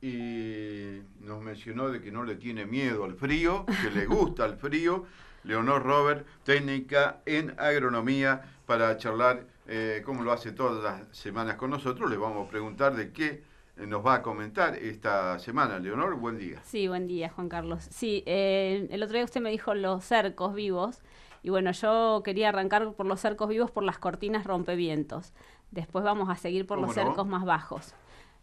y nos mencionó de que no le tiene miedo al frío, que le gusta el frío. Leonor Robert, técnica en agronomía, para charlar, como lo hace todas las semanas con nosotros. Le vamos a preguntar de qué nos va a comentar esta semana. Leonor, buen día. Sí, buen día, Juan Carlos. Sí, el otro día usted me dijo los cercos vivos, y bueno, yo quería arrancar por los cercos vivos por las cortinas rompevientos. Después vamos a seguir por los ¿Cómo cercos no? más bajos.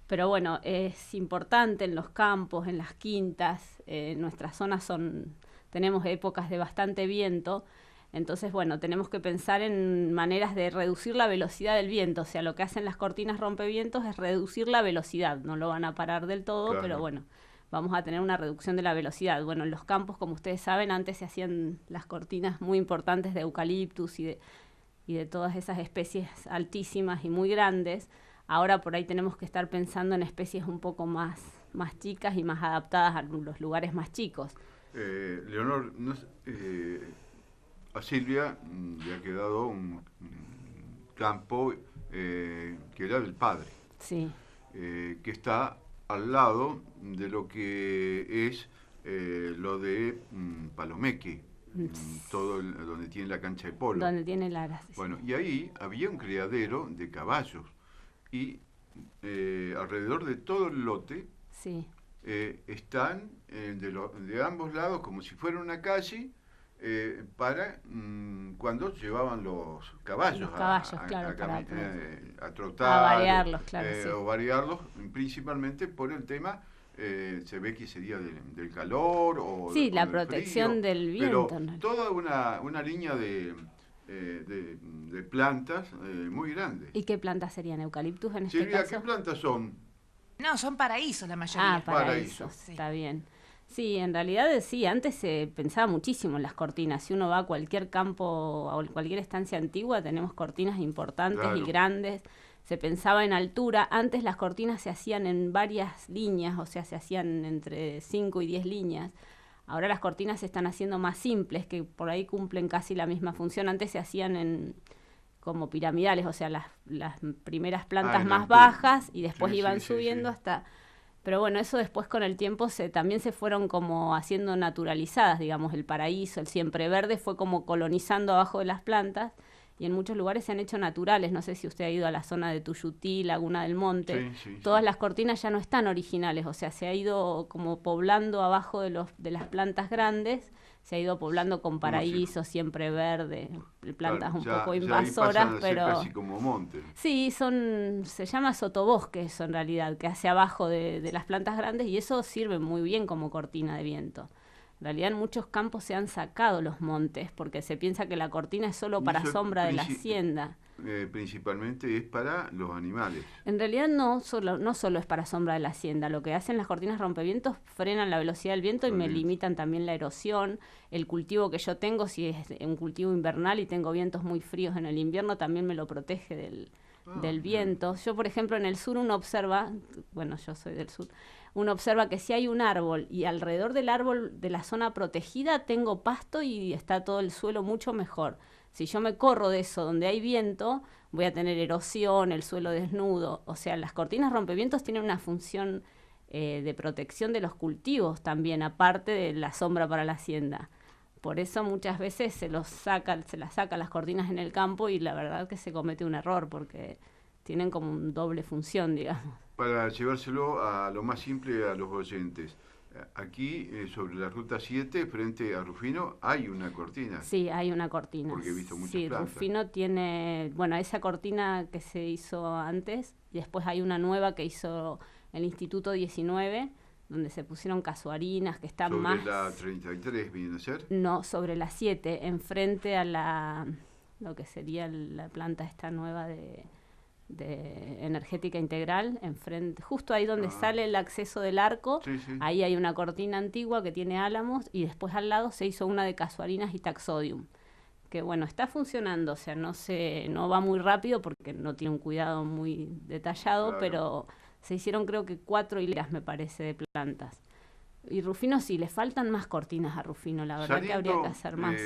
Pero bueno, es importante en los campos, en las quintas, en nuestras zonas tenemos épocas de bastante viento. Entonces, bueno, tenemos que pensar en maneras de reducir la velocidad del viento. O sea, lo que hacen las cortinas rompevientos es reducir la velocidad. No lo van a parar del todo, pero Claro. bueno, vamos a tener una reducción de la velocidad. Bueno, en los campos, como ustedes saben, antes se hacían las cortinas muy importantes de eucaliptus y de todas esas especies altísimas y muy grandes. Ahora por ahí tenemos que estar pensando en especies un poco más chicas y más adaptadas a los lugares más chicos. Leonor, no a Silvia le ha quedado un campo que era del padre, Sí. que está al lado de lo que es lo de Palomeque, donde tiene la cancha de polo. Donde tiene Lara, sí. Bueno, y ahí había un criadero de caballos y alrededor de todo el lote Sí, están de ambos lados como si fuera una calle para cuando llevaban los caballos los caballos, claro, a a trotar variarlos, claro, sí. o variarlos, principalmente por el tema, se ve que sería del calor Sí, o la del frío, protección del pero viento, ¿no? toda una línea de plantas muy grande. ¿Y qué plantas serían? ¿Eucaliptus en este Silvia, ¿qué caso? plantas son? No, son paraísos la Ah, mayoría. paraísos, Paraíso. Sí. está bien. Sí, en realidad sí, antes se pensaba muchísimo en las cortinas. Si uno va a cualquier campo o cualquier estancia antigua, tenemos cortinas importantes y Claro. grandes. Se pensaba en altura. Antes las cortinas se hacían en varias líneas, o sea, se hacían entre 5 y 10 líneas. Ahora las cortinas se están haciendo más simples, que por ahí cumplen casi la misma función. Antes se hacían como piramidales, o sea, las primeras Ah, plantas en más altura. bajas y después Sí, sí, iban sí, subiendo sí. hasta... Pero bueno, eso después con el tiempo también se fueron como haciendo naturalizadas, digamos, el paraíso, el siempre verde fue como colonizando abajo de las plantas y en muchos lugares se han hecho naturales. No sé si usted ha ido a la zona de Tuyutí, Laguna del Monte. Sí, sí, Todas sí. las cortinas ya no están originales, o sea, se ha ido como poblando abajo de las plantas grandes, se ha ido poblando con Como si, paraíso, siempre verde, claro, plantas un poco ya ahí invasoras, pasan a ser pero casi como monte. sí, se llama sotobosque eso en realidad, que hace abajo de las plantas grandes y eso sirve muy bien como cortina de viento. En realidad en muchos campos se han sacado los montes porque se piensa que la cortina es solo Y para eso sombra de la hacienda. principalmente es para los animales. En realidad no solo es para sombra de la hacienda, lo que hacen las cortinas rompevientos frenan la velocidad del viento y Con el me viento. limitan también la erosión. El cultivo que yo tengo, si es un cultivo invernal y tengo vientos muy fríos en el invierno, también me lo protege Ah, del bien. viento. Yo, por ejemplo, en el sur uno observa, bueno, yo soy del sur, uno observa que si hay un árbol y alrededor del árbol de la zona protegida tengo pasto y está todo el suelo mucho mejor. Si yo me corro de eso donde hay viento, voy a tener erosión, el suelo desnudo. O sea, las cortinas rompevientos tienen una función de protección de los cultivos también, aparte de la sombra para la hacienda. Por eso muchas veces se las saca las cortinas en el campo y la verdad que se comete un error porque tienen como un doble función, digamos. Para llevárselo a lo más simple a los oyentes. Aquí, sobre la ruta 7 frente a Rufino, hay una cortina, Sí, hay una cortina. porque he visto muchas Sí, plantas. Rufino tiene, bueno, esa cortina que se hizo antes y después hay una nueva que hizo el Instituto 19, donde se pusieron casuarinas que están Sobre más, la 33 viene a ser. no, sobre la 7, enfrente a lo que sería la planta esta nueva de energética integral, enfrente, justo ahí donde Ah, sale el acceso del arco, sí, sí. ahí hay una cortina antigua que tiene álamos y después al lado se hizo una de casuarinas y taxodium, que bueno, está funcionando, o sea, no va muy rápido porque no tiene un cuidado muy detallado, Claro. pero se hicieron creo que 4 hileras, me parece, de plantas. Y Rufino sí, le faltan más cortinas a Rufino, la verdad que habría que Saliendo hacer más.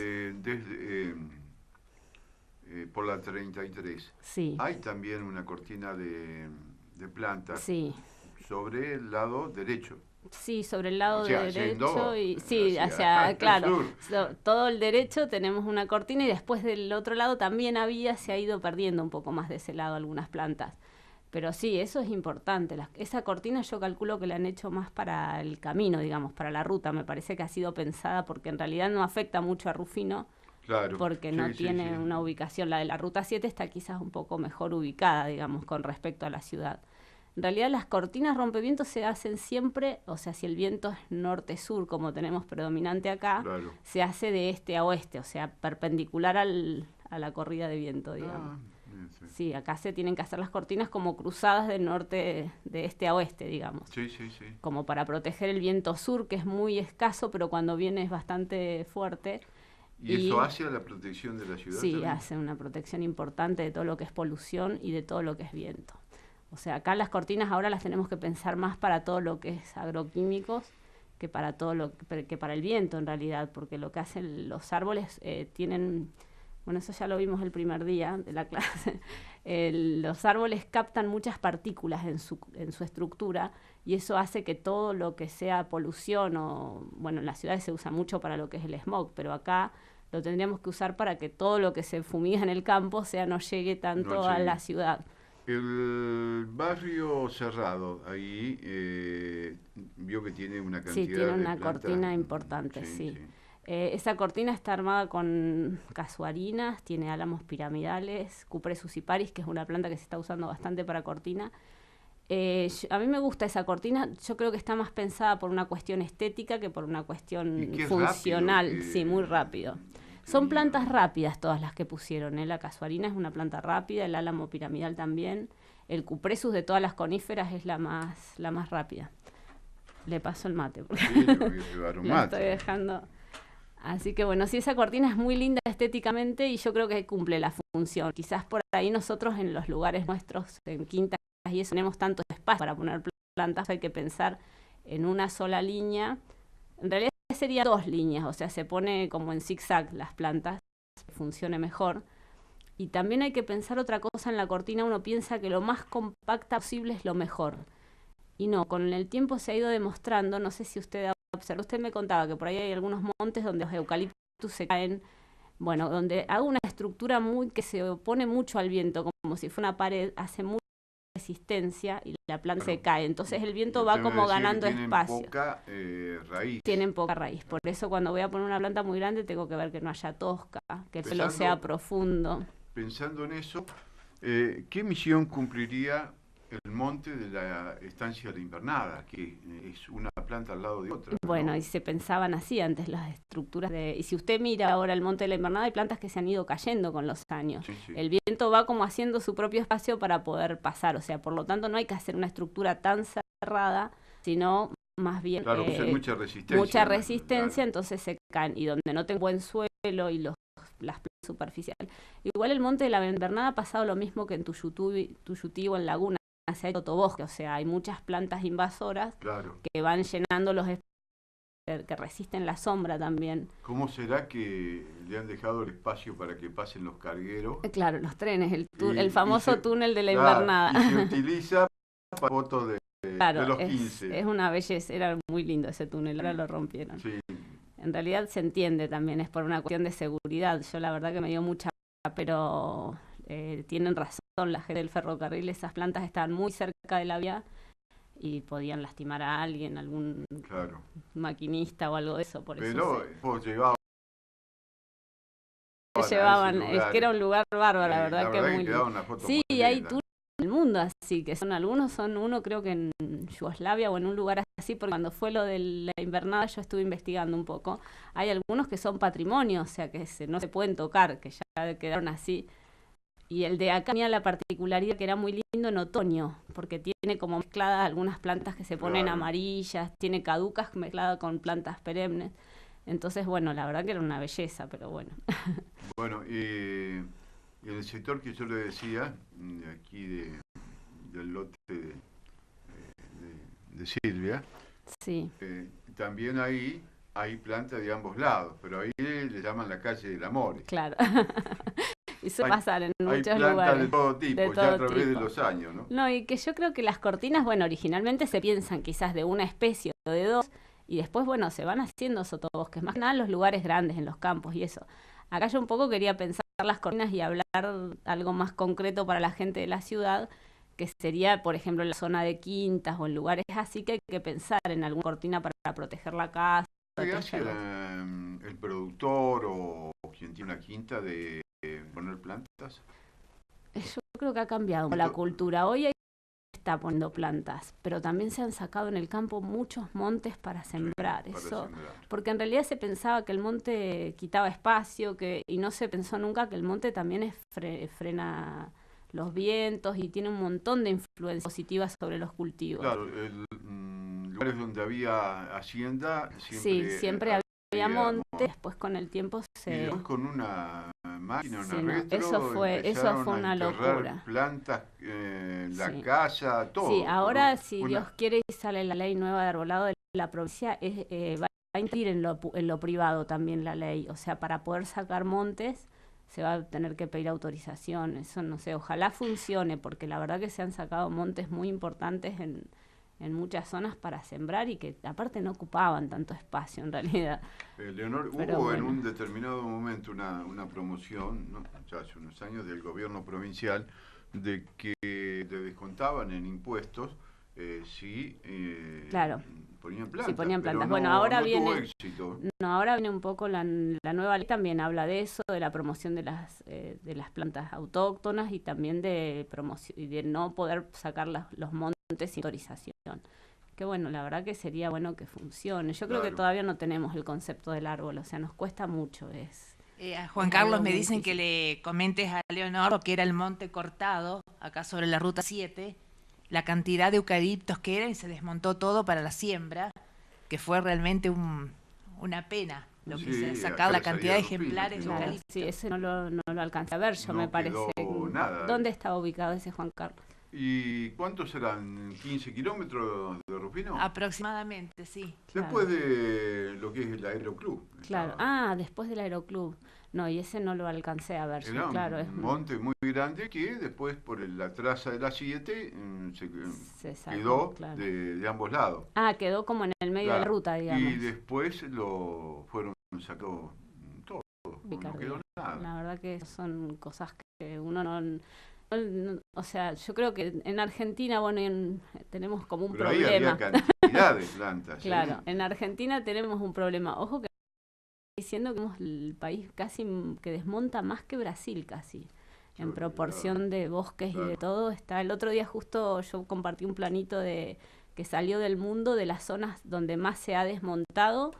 por la 33, Sí, hay también una cortina de plantas sí, sobre el lado derecho. Sí, sobre el lado O sea, derecho y sí, hacia claro, todo el derecho tenemos una cortina y después del otro lado también se ha ido perdiendo un poco más de ese lado algunas plantas. Pero sí, eso es importante. Esa cortina yo calculo que la han hecho más para el camino, digamos, para la ruta. Me parece que ha sido pensada porque en realidad no afecta mucho a Rufino, claro, porque no tiene una ubicación. La de la Ruta 7 está quizás un poco mejor ubicada, digamos, con respecto a la ciudad. En realidad las cortinas rompevientos se hacen siempre, o sea, si el viento es norte-sur, como tenemos predominante acá, claro. se hace de este a oeste, o sea, perpendicular a la corrida de viento, digamos. Sí, acá se tienen que hacer las cortinas como cruzadas de norte, de este a oeste, digamos. Sí. Como para proteger el viento sur, que es muy escaso, pero cuando viene es bastante fuerte. ¿Y eso hace a la protección de la ciudad? Sí, también hace una protección importante de todo lo que es polución y de todo lo que es viento. O sea, acá las cortinas ahora las tenemos que pensar más para todo lo que es agroquímicos que para todo que para el viento en realidad, porque lo que hacen los árboles tienen, bueno, eso ya lo vimos el primer día de la clase, los árboles captan muchas partículas en su estructura y eso hace que todo lo que sea polución bueno, en las ciudades se usa mucho para lo que es el smog, pero acá lo tendríamos que usar para que todo lo que se fumiga en el campo, no llegue tanto a la ciudad. El barrio cerrado, ahí vio que tiene una cantidad de Sí, tiene una plantas, cortina importante, sí. Esa cortina está armada con casuarinas, tiene álamos piramidales, Cupressus suciparis, que es una planta que se está usando bastante para cortina. A mí me gusta esa cortina, yo creo que está más pensada por una cuestión estética que por una cuestión funcional, sí, muy rápido. Son plantas rápidas todas las que pusieron, La casuarina es una planta rápida, el álamo piramidal también. El Cupressus de todas las coníferas es la más rápida. Le paso el mate, porque sí, lo estoy dejando. Así que bueno, sí, esa cortina es muy linda estéticamente y yo creo que cumple la función. Quizás por ahí nosotros en los lugares nuestros, en quintas y eso, tenemos tanto espacio para poner plantas, hay que pensar en una sola línea. En realidad serían 2 líneas, o sea, se pone como en zigzag las plantas, que funcione mejor. Y también hay que pensar otra cosa en la cortina, uno piensa que lo más compacta posible es lo mejor. Y no, con el tiempo se ha ido demostrando, no sé si usted observó, usted me contaba que por ahí hay algunos montes donde los eucaliptus se caen, bueno, donde hago una estructura que se opone mucho al viento, como si fuera una pared, hace mucha resistencia y la planta se cae. Entonces el viento va como ganando espacio. Poca raíz. Tienen poca raíz. Por eso cuando voy a poner una planta muy grande tengo que ver que no haya tosca, que el suelo sea profundo. Pensando en eso, ¿qué misión cumpliría el monte de la estancia de la invernada, que es una planta al lado de otra? Bueno, ¿no? y se pensaban así antes las estructuras y si usted mira ahora el monte de la invernada, hay plantas que se han ido cayendo con los años. Sí. El viento va como haciendo su propio espacio para poder pasar, o sea, por lo tanto no hay que hacer una estructura tan cerrada, sino más bien claro, pues hay mucha resistencia. Mucha resistencia, claro. Entonces se caen, y donde no tengo buen suelo y las plantas superficiales. Igual el monte de la invernada ha pasado lo mismo que en Tuyutí o en Laguna, se ha hecho sotobosque, o sea, hay muchas plantas invasoras, claro, que van llenando los espacios, que resisten la sombra también. ¿Cómo será que le han dejado el espacio para que pasen los cargueros? Claro, los trenes, el famoso túnel de la invernada. Y se utiliza para fotos de los 15. Es una belleza, era muy lindo ese túnel, ahora lo rompieron. Sí. En realidad se entiende también, es por una cuestión de seguridad. Yo la verdad que me dio mucha pena, pero tienen razón la gente del ferrocarril, esas plantas estaban muy cerca de la vía y podían lastimar a alguien, algún maquinista o algo de eso. Pero llevaban, es que era un lugar bárbaro, la verdad que muy lindo. Sí, hay túneles en el mundo así, que uno creo que en Yugoslavia o en un lugar así, porque cuando fue lo de la invernada yo estuve investigando un poco, hay algunos que son patrimonio, o sea que no se pueden tocar, que ya quedaron así. Y el de acá tenía la particularidad que era muy lindo en otoño, porque tiene como mezcladas algunas plantas que se ponen amarillas, tiene caducas mezcladas con plantas perennes. Entonces, bueno, la verdad que era una belleza, pero bueno. Bueno, en el sector que yo le decía, aquí del lote de Silvia, sí. También ahí hay plantas de ambos lados, pero ahí le llaman la calle del amor. Claro. Y suele pasar en hay muchos plantas lugares. de todo tipo, de ya todo a través de tipo. los años, ¿no? No, y que yo creo que las cortinas, bueno, originalmente se piensan quizás de una especie o de dos, y después, bueno, se van haciendo sotobosques, más que nada en los lugares grandes, en los campos y eso. Acá yo un poco quería pensar las cortinas y hablar algo más concreto para la gente de la ciudad, que sería, por ejemplo, en la zona de quintas o en lugares así, que hay que pensar en alguna cortina para proteger la casa. ¿Qué hace Protegerlos. el productor o quien tiene una quinta de poner plantas? Yo creo que ha cambiado la cultura. Hoy está poniendo plantas, pero también se han sacado en el campo muchos montes para sembrar. Sí, para Eso, sembrar. porque en realidad se pensaba que el monte quitaba espacio, y no se pensó nunca que el monte también frena los vientos y tiene un montón de influencias positivas sobre los cultivos. Claro, lugares donde había hacienda, Sí, siempre había monte, después con el tiempo y después con una máquina, una Sí, no, retro, eso fue empezaron una a enterrar locura. plantas, la Sí. casa, todo. Sí, ahora si Una- Dios quiere y sale la ley nueva de arbolado de la provincia, va a intervenir en lo privado también la ley. O sea, para poder sacar montes se va a tener que pedir autorización. Eso no sé, ojalá funcione, porque la verdad que se han sacado montes muy importantes en muchas zonas para sembrar y que aparte no ocupaban tanto espacio en realidad. Leonor, Pero hubo bueno. en un determinado momento una promoción, ¿no? Ya hace unos años, del gobierno provincial, de que te descontaban en impuestos si Claro. ponían plantas. Sí, ponían plantas. Pero Bueno, no, ahora no tuvo viene, éxito. no, ahora viene un poco la nueva ley, también habla de eso, de la promoción de las plantas autóctonas y también de promoción y de no poder sacar los montes sin autorización. Que bueno, la verdad que sería bueno que funcione. Yo creo que Claro. todavía no tenemos el concepto del árbol, o sea, nos cuesta mucho. A Juan Es Carlos algo me muy dicen que difícil. le comentes a Leonor lo que era el monte cortado, acá sobre la ruta 7, la cantidad de eucaliptos que era y se desmontó todo para la siembra, que fue realmente una pena lo que Sí, se ha sacado, la acá cantidad de salía Rufino, ejemplares de que no- Claro, eucalipto. sí, ese no lo alcancé a ver, yo No me parece. quedó nada. ¿Dónde está ubicado ese Juan Carlos? ¿Y cuántos serán? ¿15 kilómetros de Rufino? Aproximadamente, sí. Después de lo que es el Aeroclub. Claro. Estaba. Ah, después del Aeroclub. No, y ese no lo alcancé a ver yo, Era claro. un monte muy grande que después por la traza de la 7 Se sacó, quedó claro. de ambos lados. Ah, quedó como en el medio de la Claro. ruta, digamos. Y después lo fueron sacando todo, no Picardía. quedó nada. La verdad que son cosas que uno o sea, yo creo que en Argentina, bueno, tenemos como un Pero ahí problema. había cantidad de plantas. Claro, en Argentina tenemos un problema. Ojo que diciendo que somos el país casi que desmonta más que Brasil casi. En proporción de bosques y de todo. El otro día justo yo compartí un planito que salió del mundo de las zonas donde más se ha desmontado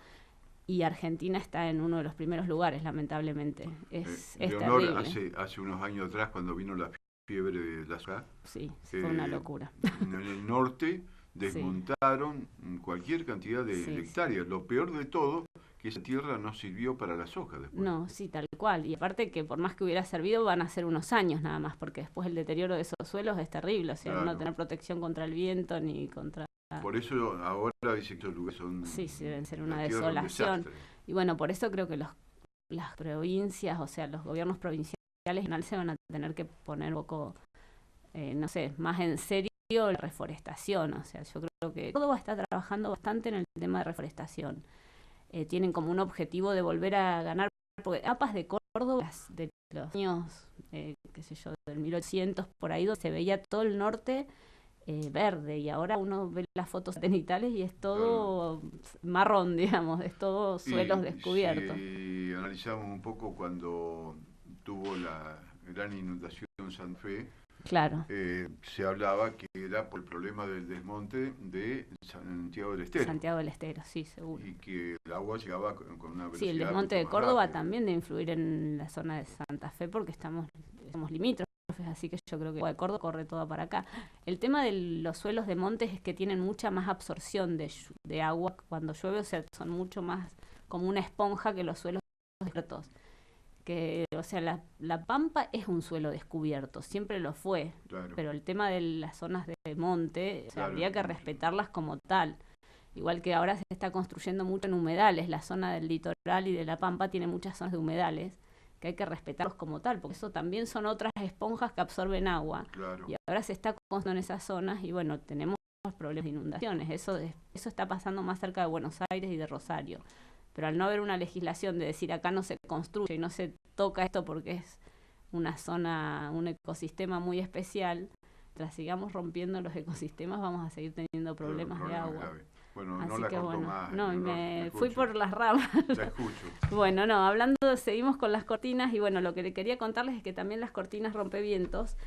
y Argentina está en uno de los primeros lugares, lamentablemente. Es Leonor, terrible. hace unos años atrás, cuando vino la fiebre de la soja, Sí, fue una locura. en el norte desmontaron cualquier cantidad de hectáreas. Lo peor de todo, que esa tierra no sirvió para la soja después. No, sí, tal cual. Y aparte que por más que hubiera servido, van a ser unos años nada más, porque después el deterioro de esos suelos es terrible. O sea, Claro. no tener protección contra el viento ni contra... Por eso ahora dice que esos lugares son... Sí, deben ser una tierra, un desolación. desastre. Y bueno, por eso creo que las provincias, o sea, los gobiernos provinciales en general se van a tener que poner un poco, no sé, más en serio la reforestación. O sea, yo creo que Córdoba está trabajando bastante en el tema de reforestación. Tienen como un objetivo de volver a ganar, porque mapas de Córdoba de los años, qué sé yo, del 1800 por ahí, donde se veía todo el norte verde, y ahora uno ve las fotos satelitales y es todo marrón, digamos, es todo suelos descubiertos. Si analizamos un poco cuando tuvo la gran inundación en San Fe, Claro. se hablaba que era por el problema del desmonte de Santiago del Estero. Santiago del Estero, sí, seguro. Y que el agua llegaba con una velocidad. Sí, el desmonte de mucho más Córdoba rápida. también de influir en la zona de Santa Fe porque somos limítrofes, así que yo creo que el agua de Córdoba corre toda para acá. El tema de los suelos de montes es que tienen mucha más absorción de agua cuando llueve, o sea, son mucho más como una esponja que los suelos descubiertos. O sea, la Pampa es un suelo descubierto, siempre lo fue, Claro. pero el tema de las zonas de monte, o sea, Claro. habría que respetarlas como tal. Igual que ahora se está construyendo mucho en humedales, la zona del litoral y de la Pampa tiene muchas zonas de humedales, que hay que respetarlos como tal, porque eso también son otras esponjas que absorben agua. Claro. Y ahora se está construyendo en esas zonas y bueno, tenemos problemas de inundaciones. Eso está pasando más cerca de Buenos Aires y de Rosario. Pero al no haber una legislación de decir acá no se construye y no se toca esto porque es una zona, un ecosistema muy especial, mientras sigamos rompiendo los ecosistemas vamos a seguir teniendo problemas de agua. Grave. Bueno, Así no la que corto bueno, más. no, me fui por las ramas. La escucho. Bueno, no, seguimos con las cortinas y bueno, lo que le quería contarles es que también las cortinas rompevientos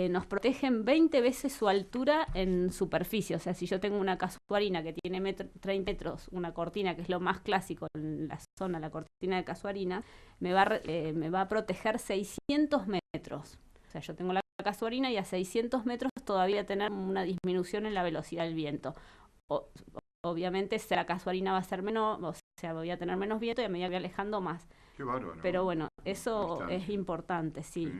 nos protegen 20 veces su altura en superficie. O sea, si yo tengo una casuarina que tiene 30 metros, una cortina que es lo más clásico en la zona, la cortina de casuarina, me va a proteger 600 metros. O sea, yo tengo la casuarina y a 600 metros todavía tener una disminución en la velocidad del viento. Obviamente la casuarina va a ser menos, o sea, voy a tener menos viento y a medida que voy alejando más. Qué bárbaro. Pero bueno, eso es importante, sí.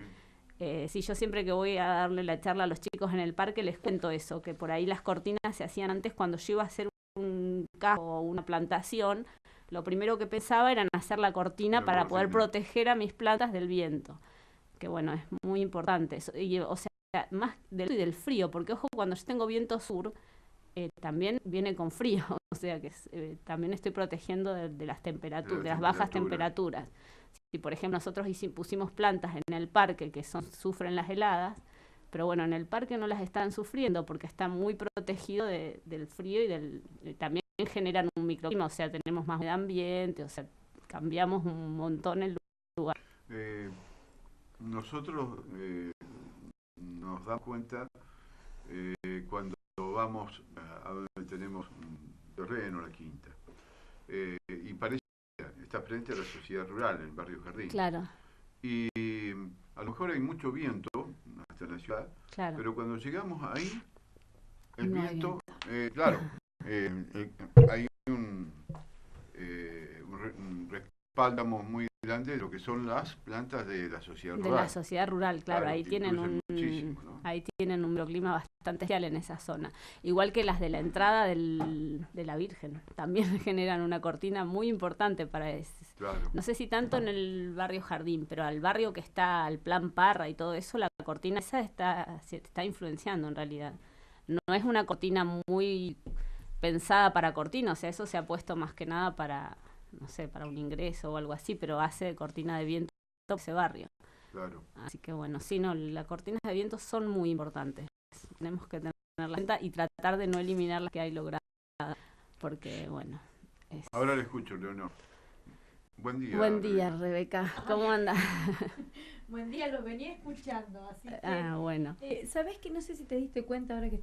Sí, yo siempre que voy a darle la charla a los chicos en el parque les cuento eso, que por ahí las cortinas se hacían antes cuando yo iba a hacer un campo o una plantación, lo primero que pensaba era en hacer la cortina para poder proteger a mis plantas del viento, que bueno, es muy importante eso. Y, o sea, más del frío, porque ojo, cuando yo tengo viento sur, también viene con frío, o sea que también estoy protegiendo de las temperaturas, de las bajas temperaturas. Si por ejemplo nosotros pusimos plantas en el parque que sufren las heladas, pero bueno, en el parque no las están sufriendo porque están muy protegidos del frío y también generan un microclima, o sea, tenemos más medio ambiente, o sea, cambiamos un montón el lugar. Nosotros nos damos cuenta cuando vamos a donde tenemos un terreno, la quinta, y parece está frente a la sociedad rural, en el barrio Jardín. Claro. Y a lo mejor hay mucho viento hasta la ciudad, claro, pero cuando llegamos ahí, el viento, claro, hay un respaldo muy grande de lo que son las plantas de la sociedad rural. De la sociedad rural, claro, ahí tienen ¿no? Ahí tienen un microclima bastante especial en esa zona. Igual que las de la entrada de la Virgen, también generan una cortina muy importante para eso. Claro. No sé si tanto en el barrio Jardín, pero al barrio que está al Plan Parra y todo eso, la cortina esa está influenciando en realidad. No es una cortina muy pensada para cortina, o sea, eso se ha puesto más que nada para, no sé, para un ingreso o algo así, pero hace cortina de viento ese barrio. Claro. Así que bueno, sí, no, las cortinas de viento son muy importantes. Tenemos que tenerlas en cuenta y tratar de no eliminar las que hay logradas, porque bueno. Ahora le escucho, Leonor. Buen día. Buen día, Rebeca. ¿Cómo andas? Buen día, los venía escuchando, así que... bueno. ¿Sabés que no sé si te diste cuenta ahora que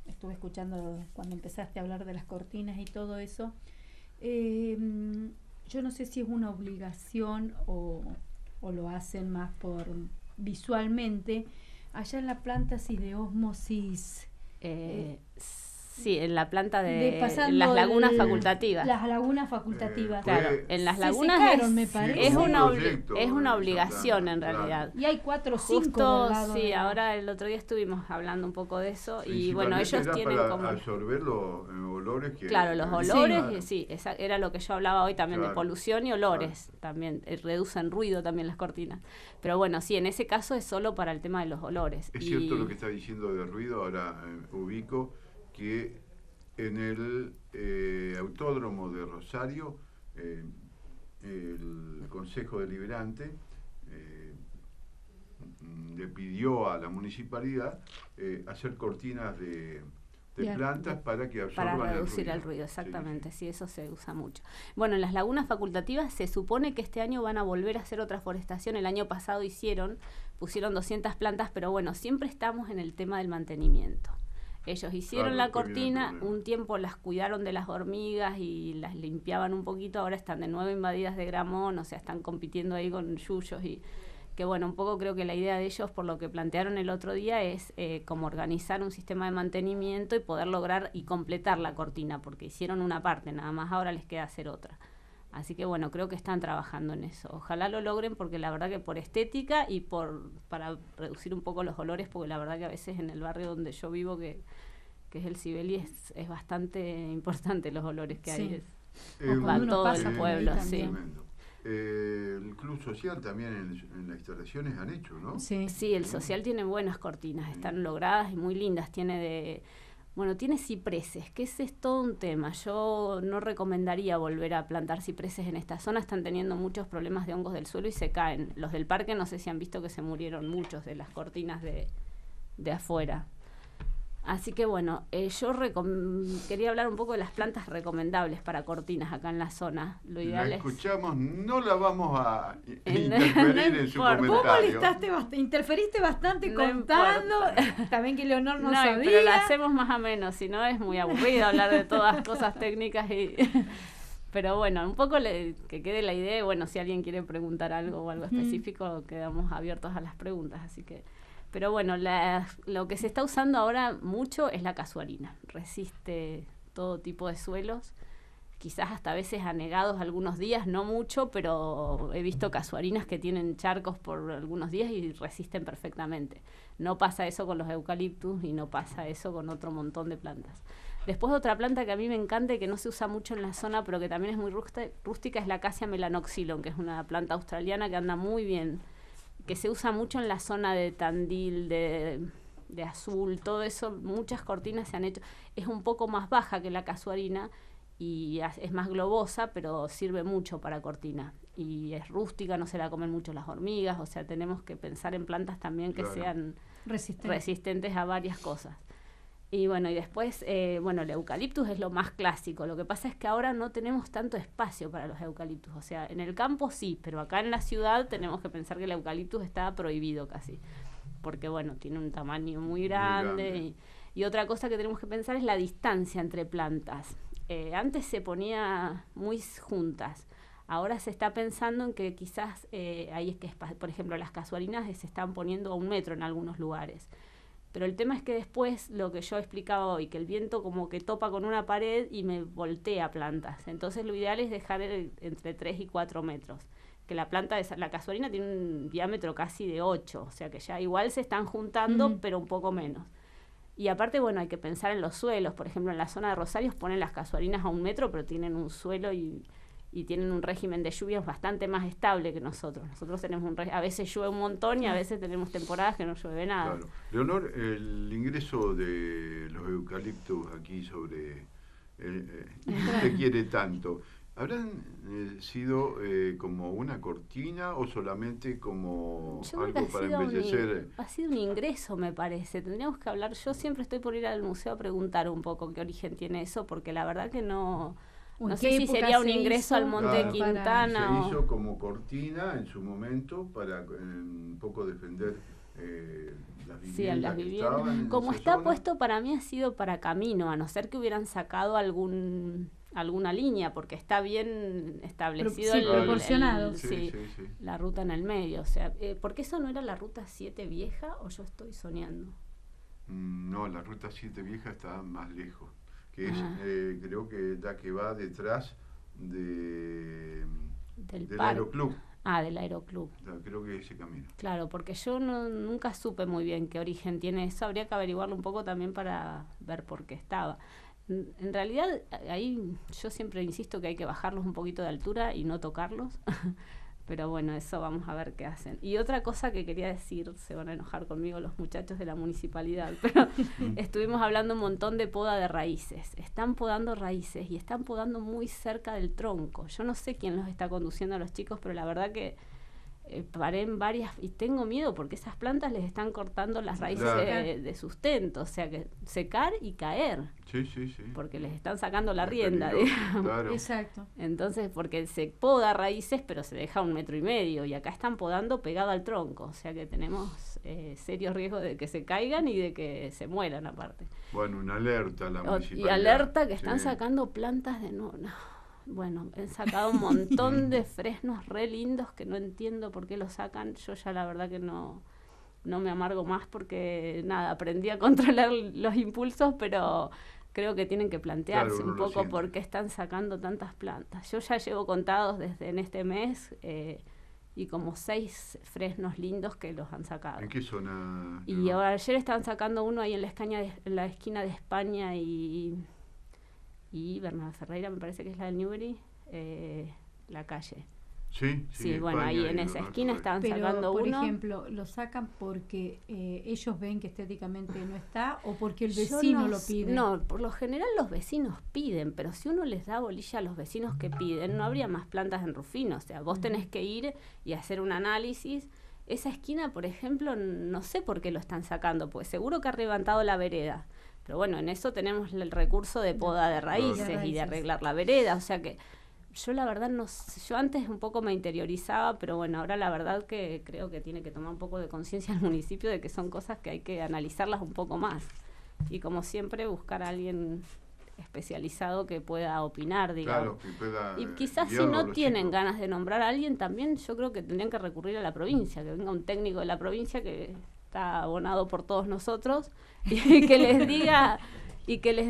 estuve escuchando cuando empezaste a hablar de las cortinas y todo eso? Yo no sé si es una obligación o lo hacen más por visualmente. Allá en la planta de ósmosis... sí, en la planta de las lagunas facultativas. Las lagunas facultativas. Claro, en las lagunas secaron, me parece. es una obligación en realidad. Y hay 4 o 5 sí, ahora el otro día estuvimos hablando un poco de eso y bueno, ellos tienen para como absorber los olores que... Claro, los olores, sí, era lo que yo hablaba hoy también, de polución y olores, también reducen ruido también las cortinas. Pero bueno, sí, en ese caso es solo para el tema de los olores. Es cierto lo que está diciendo de ruido, ahora ubico que en el autódromo de Rosario el Consejo Deliberante le pidió a la municipalidad hacer cortinas de plantas para que absorban para reducir el ruido, exactamente, sí, eso se usa mucho. Bueno, en las lagunas facultativas se supone que este año van a volver a hacer otra forestación. El año pasado pusieron 200 plantas, pero bueno, siempre estamos en el tema del mantenimiento. Ellos hicieron la cortina, un tiempo las cuidaron de las hormigas y las limpiaban un poquito, ahora están de nuevo invadidas de gramón, o sea, están compitiendo ahí con yuyos y que bueno, un poco creo que la idea de ellos, por lo que plantearon el otro día, es como organizar un sistema de mantenimiento y poder lograr y completar la cortina, porque hicieron una parte, nada más ahora les queda hacer otra. Así que bueno, creo que están trabajando en eso. Ojalá lo logren porque la verdad que por estética y para reducir un poco los olores, porque la verdad que a veces en el barrio donde yo vivo, que es el Cibeli, es bastante importante los olores que hay. Van todos los pueblos, sí. el Club Social también en las instalaciones han hecho, ¿no? Sí. Sí, el social tiene buenas cortinas, están logradas y muy lindas. Tiene cipreses, que ese es todo un tema. Yo no recomendaría volver a plantar cipreses en esta zona, están teniendo muchos problemas de hongos del suelo y se caen. Los del parque no sé si han visto que se murieron muchos de las cortinas de afuera. Así que bueno, yo quería hablar un poco de las plantas recomendables para cortinas acá en la zona. Lo ideal La es... escuchamos, no la vamos a No interferir en su importa. Vos comentario. interferiste bastante No contando, también que Leonor no sabía. pero lo hacemos más o menos, si no es muy aburrido hablar de todas cosas técnicas y... Pero bueno, un poco que quede la idea, y bueno, si alguien quiere preguntar algo o algo específico, quedamos abiertos a las preguntas, así que... Pero bueno, lo que se está usando ahora mucho es la casuarina. Resiste todo tipo de suelos, quizás hasta a veces anegados algunos días, no mucho, pero he visto casuarinas que tienen charcos por algunos días y resisten perfectamente. No pasa eso con los eucaliptus y no pasa eso con otro montón de plantas. Después otra planta que a mí me encanta y que no se usa mucho en la zona, pero que también es muy rústica, es la Acacia melanoxylon, que es una planta australiana que anda muy bien, que se usa mucho en la zona de Tandil, de Azul, todo eso, muchas cortinas se han hecho. Es un poco más baja que la casuarina y es más globosa, pero sirve mucho para cortina. Y es rústica, no se la comen mucho las hormigas, o sea, tenemos que pensar en plantas también que sean resistentes a varias cosas. Y bueno, y después, el eucaliptus es lo más clásico. Lo que pasa es que ahora no tenemos tanto espacio para los eucaliptus. O sea, en el campo sí, pero acá en la ciudad tenemos que pensar que el eucaliptus está prohibido casi. Porque, bueno, tiene un tamaño muy grande. Y otra cosa que tenemos que pensar es la distancia entre plantas. Antes se ponía muy juntas. Ahora se está pensando en que quizás, ahí es que, por ejemplo, las casuarinas se están poniendo a 1 metro en algunos lugares. Pero el tema es que después, lo que yo explicaba hoy, que el viento como que topa con una pared y me voltea plantas. Entonces lo ideal es dejar entre 3 y 4 metros. Que la la casuarina tiene un diámetro casi de 8, o sea que ya igual se están juntando, pero un poco menos. Y aparte, bueno, hay que pensar en los suelos. Por ejemplo, en la zona de Rosarios ponen las casuarinas a 1 metro, pero tienen un suelo y tienen un régimen de lluvias bastante más estable que nosotros. Nosotros tenemos a veces llueve un montón y a veces tenemos temporadas que no llueve nada. Claro. Leonor, el ingreso de los eucaliptus aquí sobre usted quiere tanto, ¿habrán sido como una cortina o solamente como algo para embellecer? Ha sido un ingreso, me parece. Tendríamos que hablar. Yo siempre estoy por ir al museo a preguntar un poco qué origen tiene eso, porque la verdad que no sé si sería un ingreso al Monte de Quintana. Se hizo como cortina en su momento para un poco defender las viviendas que estaban en como esa está zona. Puesto, para mí ha sido para camino, a no ser que hubieran sacado alguna línea, porque está bien establecido proporcionado. La ruta en el medio. O sea, ¿porque eso no era la ruta 7 vieja o yo estoy soñando? No, la ruta 7 vieja está más lejos. Que es, creo que la que va detrás del Aeroclub. Del Aeroclub. Creo que ese camino. Claro, porque yo nunca supe muy bien qué origen tiene eso. Habría que averiguarlo un poco también para ver por qué estaba. En realidad, ahí yo siempre insisto que hay que bajarlos un poquito de altura y no tocarlos. Pero bueno, eso vamos a ver qué hacen. Y otra cosa que quería decir, se van a enojar conmigo los muchachos de la municipalidad, pero estuvimos hablando un montón de poda de raíces. Están podando raíces y están podando muy cerca del tronco. Yo no sé quién los está conduciendo a los chicos, pero la verdad que paré en varias y tengo miedo porque esas plantas les están cortando las raíces de sustento, o sea que secar y caer. Sí. Porque les están sacando la rienda, digamos. Claro. Exacto. Entonces, porque se poda raíces, pero se deja 1,5 metros y acá están podando pegado al tronco, o sea que tenemos serios riesgos de que se caigan y de que se mueran aparte. Bueno, una alerta a la municipalidad. Y alerta que están sacando plantas de nuevo. Bueno, han sacado un montón de fresnos re lindos que no entiendo por qué los sacan. Yo ya la verdad que no me amargo más porque, aprendí a controlar los impulsos, pero creo que tienen que plantearse un poco por qué están sacando tantas plantas. Yo ya llevo contados desde en este mes y como 6 fresnos lindos que los han sacado. ¿En qué zona? Y ayer estaban sacando uno ahí en la esquina de España y Bernardo Ferreira, me parece que es la del Newbery, la calle. Sí, bueno, ahí en esa esquina estaban sacando por uno. Por ejemplo, ¿lo sacan porque ellos ven que estéticamente no está o porque el vecino lo pide? No, por lo general los vecinos piden, pero si uno les da bolilla a los vecinos que piden, no habría más plantas en Rufino. O sea, vos tenés que ir y hacer un análisis. Esa esquina, por ejemplo, no sé por qué lo están sacando, pues seguro que ha levantado la vereda. Pero bueno, en eso tenemos el recurso de poda de raíces y de arreglar la vereda, o sea que yo la verdad no sé, yo antes un poco me interiorizaba, pero bueno, ahora la verdad que creo que tiene que tomar un poco de conciencia el municipio de que son cosas que hay que analizarlas un poco más. Y como siempre, buscar a alguien especializado que pueda opinar, digamos. Claro, que pueda, y quizás si no tienen ganas de nombrar a alguien, también yo creo que tendrían que recurrir a la provincia, que venga un técnico de la provincia que está abonado por todos nosotros y que les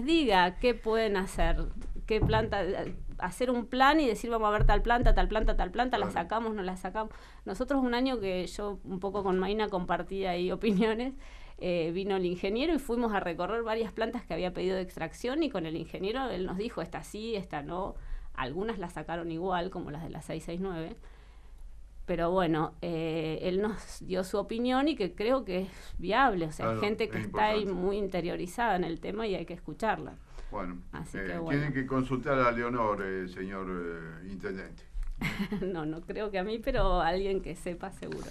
diga qué pueden hacer, qué planta, hacer un plan y decir vamos a ver tal planta, claro. La sacamos, no la sacamos. Nosotros un año que yo un poco con Maina compartía ahí opiniones, vino el ingeniero y fuimos a recorrer varias plantas que había pedido de extracción y con el ingeniero él nos dijo esta sí, esta no, algunas las sacaron igual como las de la 669, pero bueno, él nos dio su opinión y que creo que es viable, o sea, claro, hay gente que está ahí muy interiorizada en el tema y hay que escucharla. Bueno, así que bueno. Tienen que consultar a Leonor, señor intendente. No creo que a mí, pero a alguien que sepa seguro.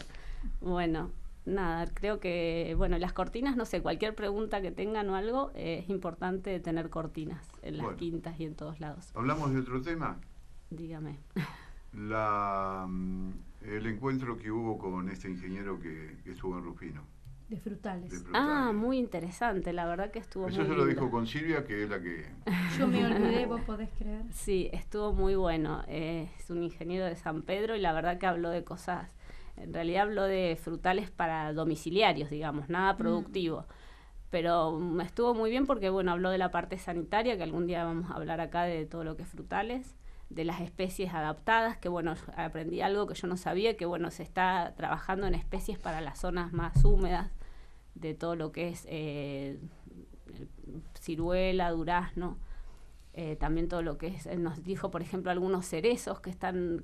Bueno, nada, creo que, bueno, las cortinas, no sé, cualquier pregunta que tengan o algo, es importante tener cortinas en las quintas y en todos lados. ¿Hablamos de otro tema? Dígame. El encuentro que hubo con este ingeniero que estuvo en Rufino. De frutales. Ah, muy interesante, la verdad que estuvo Eso muy se lindo. lo dijo con Silvia, que es la que... Yo me olvidé, ¿vos podés creer? Sí, estuvo muy bueno. Es un ingeniero de San Pedro y la verdad que habló de cosas, en realidad habló de frutales para domiciliarios, digamos, nada productivo. Pero estuvo muy bien porque, bueno, habló de la parte sanitaria, que algún día vamos a hablar acá de todo lo que es frutales, de las especies adaptadas, que bueno, aprendí algo que yo no sabía, que bueno, se está trabajando en especies para las zonas más húmedas, de todo lo que es ciruela, durazno, también todo lo que es, nos dijo por ejemplo algunos cerezos que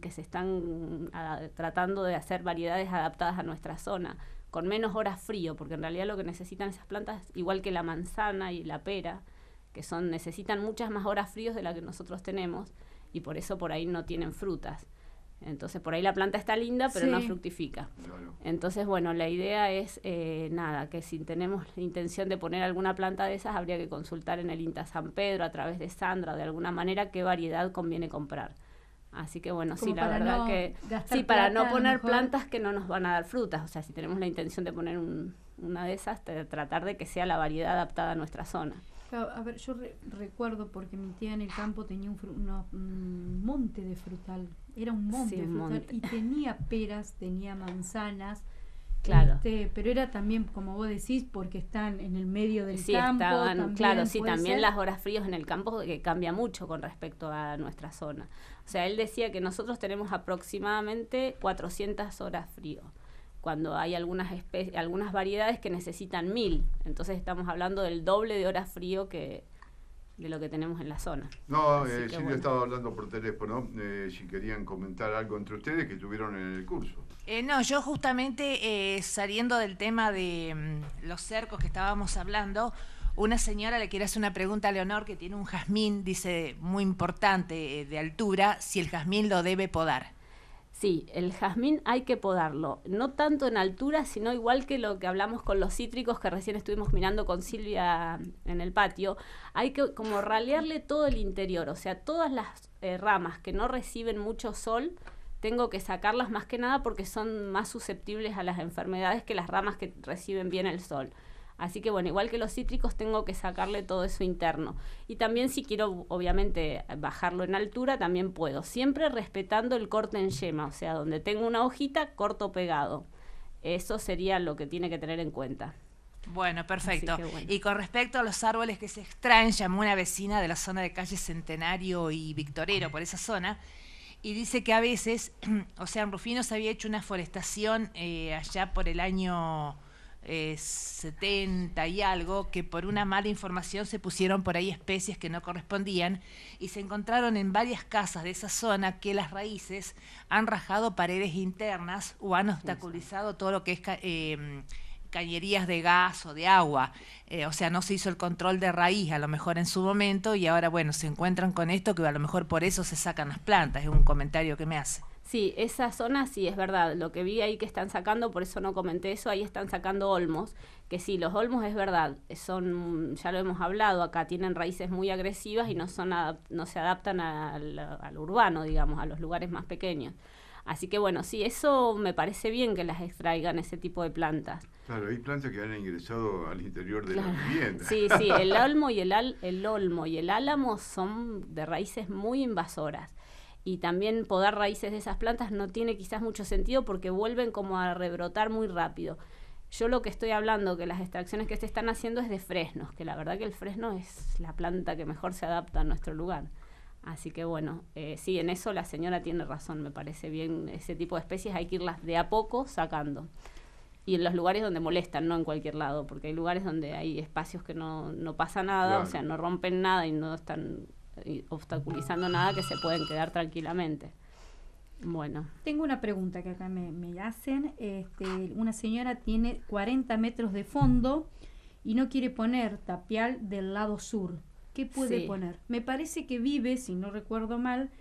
se están tratando de hacer variedades adaptadas a nuestra zona, con menos horas frío, porque en realidad lo que necesitan esas plantas, igual que la manzana y la pera, que necesitan muchas más horas fríos de las que nosotros tenemos, y por eso por ahí no tienen frutas. Entonces por ahí la planta está linda, pero no fructifica. Claro. Entonces, bueno, la idea es, que si tenemos la intención de poner alguna planta de esas, habría que consultar en el INTA San Pedro, a través de Sandra, de alguna manera, qué variedad conviene comprar. Así que bueno, sí, la verdad que... Sí, para no poner plantas que no nos van a dar frutas. O sea, si tenemos la intención de poner una de esas, tratar de que sea la variedad adaptada a nuestra zona. A ver, yo recuerdo porque mi tía en el campo tenía un monte de frutal, era un monte de frutal y tenía peras, tenía manzanas, claro. Pero era también, como vos decís, porque están en el medio del campo. También las horas frías en el campo que cambia mucho con respecto a nuestra zona. O sea, él decía que nosotros tenemos aproximadamente 400 horas frío, cuando hay algunas variedades que necesitan 1000. Entonces estamos hablando del doble de horas frío de lo que tenemos en la zona. No, Silvia estaba hablando por teléfono, si querían comentar algo entre ustedes que estuvieron en el curso. No, yo justamente saliendo del tema de los cercos que estábamos hablando, una señora le quiere hacer una pregunta a Leonor que tiene un jazmín, dice, muy importante, de altura, si el jazmín lo debe podar. Sí, el jazmín hay que podarlo, no tanto en altura, sino igual que lo que hablamos con los cítricos que recién estuvimos mirando con Silvia en el patio, hay que como ralearle todo el interior, o sea, todas las ramas que no reciben mucho sol, tengo que sacarlas más que nada porque son más susceptibles a las enfermedades que las ramas que reciben bien el sol. Así que bueno, igual que los cítricos tengo que sacarle todo eso interno. Y también si quiero obviamente bajarlo en altura también puedo, siempre respetando el corte en yema, o sea, donde tengo una hojita, corto pegado. Eso sería lo que tiene que tener en cuenta. Bueno, perfecto. Y con respecto a los árboles que se extraen, llamó una vecina de la zona de calle Centenario y Victorero, por esa zona, y dice que a veces, o sea, en Rufino se había hecho una forestación allá por el año 70 y algo, que por una mala información se pusieron por ahí especies que no correspondían y se encontraron en varias casas de esa zona que las raíces han rajado paredes internas o han obstaculizado todo lo que es cañerías de gas o de agua. O sea, no se hizo el control de raíz a lo mejor en su momento y ahora, bueno, se encuentran con esto que a lo mejor por eso se sacan las plantas. Es un comentario que me hace. Sí, esa zona sí es verdad. Lo que vi ahí que están sacando, por eso no comenté eso, ahí están sacando olmos, que sí, los olmos es verdad, son, ya lo hemos hablado acá, tienen raíces muy agresivas y no se adaptan al urbano, digamos, a los lugares más pequeños. Así que bueno, sí, eso me parece bien que las extraigan, ese tipo de plantas. Claro, hay plantas que han ingresado al interior de la vivienda. Sí, sí, el olmo y el álamo son de raíces muy invasoras. Y también podar raíces de esas plantas no tiene quizás mucho sentido porque vuelven como a rebrotar muy rápido. Yo lo que estoy hablando, que las extracciones que se están haciendo es de fresnos, que la verdad que el fresno es la planta que mejor se adapta a nuestro lugar. Así que bueno, sí, en eso la señora tiene razón, me parece bien, ese tipo de especies hay que irlas de a poco sacando. Y en los lugares donde molestan, no en cualquier lado, porque hay lugares donde hay espacios que no pasa nada, claro. O sea, no rompen nada y no están obstaculizando nada, que se pueden quedar tranquilamente. Bueno. Tengo una pregunta que acá me hacen. Una señora tiene 40 metros de fondo y no quiere poner tapial del lado sur. ¿Qué puede poner? Me parece que vive, si no recuerdo mal,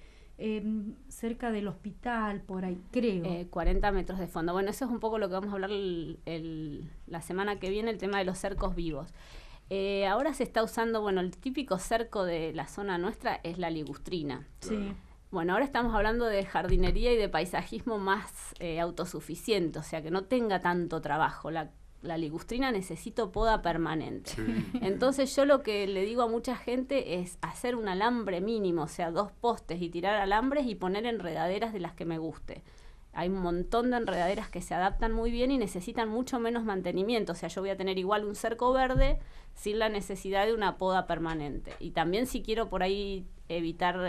cerca del hospital, por ahí, creo. 40 metros de fondo. Bueno, eso es un poco lo que vamos a hablar la semana que viene, el tema de los cercos vivos. Ahora se está usando, bueno, el típico cerco de la zona nuestra es la ligustrina. Sí. Bueno, ahora estamos hablando de jardinería y de paisajismo más autosuficiente, o sea, que no tenga tanto trabajo. La ligustrina necesita poda permanente. Sí. Entonces yo lo que le digo a mucha gente es hacer un alambre mínimo, o sea, 2 postes y tirar alambres y poner enredaderas de las que me guste. Hay un montón de enredaderas que se adaptan muy bien y necesitan mucho menos mantenimiento. O sea, yo voy a tener igual un cerco verde sin la necesidad de una poda permanente. Y también si quiero por ahí evitar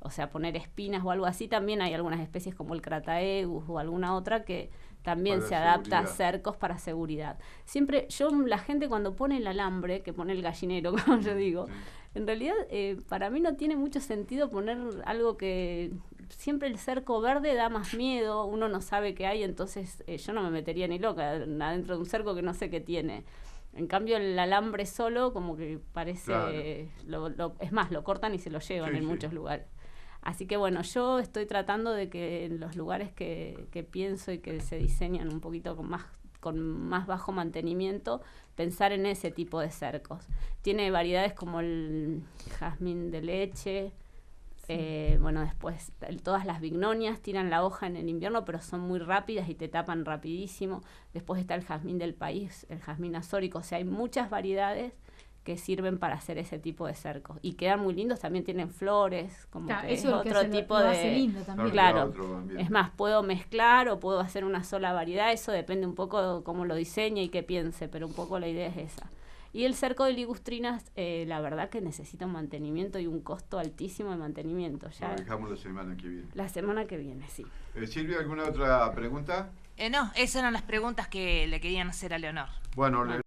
o sea, poner espinas o algo así, también hay algunas especies como el Crataegus o alguna otra que también se adapta a cercos para seguridad. Siempre, la gente cuando pone el alambre, que pone el gallinero, como yo digo, en realidad para mí no tiene mucho sentido poner algo que... Siempre el cerco verde da más miedo, uno no sabe qué hay, entonces yo no me metería ni loca adentro de un cerco que no sé qué tiene. En cambio el alambre solo como que parece... Claro. Es más, lo cortan y se lo llevan en muchos lugares. Así que bueno, yo estoy tratando de que en los lugares que pienso y que se diseñan un poquito con más bajo mantenimiento, pensar en ese tipo de cercos. Tiene variedades como el jazmín de leche, bueno, después todas las bignonias tiran la hoja en el invierno, pero son muy rápidas y te tapan rapidísimo. Después está el jazmín del país, el jazmín azórico, o sea, hay muchas variedades que sirven para hacer ese tipo de cercos y quedan muy lindos, también tienen flores, como que es otro tipo de... hace lindo también. Claro, es más, puedo mezclar o puedo hacer una sola variedad, eso depende un poco de cómo lo diseñe y qué piense, pero un poco la idea es esa. Y el cerco de ligustrinas, la verdad que necesita un mantenimiento y un costo altísimo de mantenimiento. Ya lo dejamos la semana que viene. La semana que viene, sí. Silvia, ¿alguna otra pregunta? No, esas eran las preguntas que le querían hacer a Leonor. Bueno,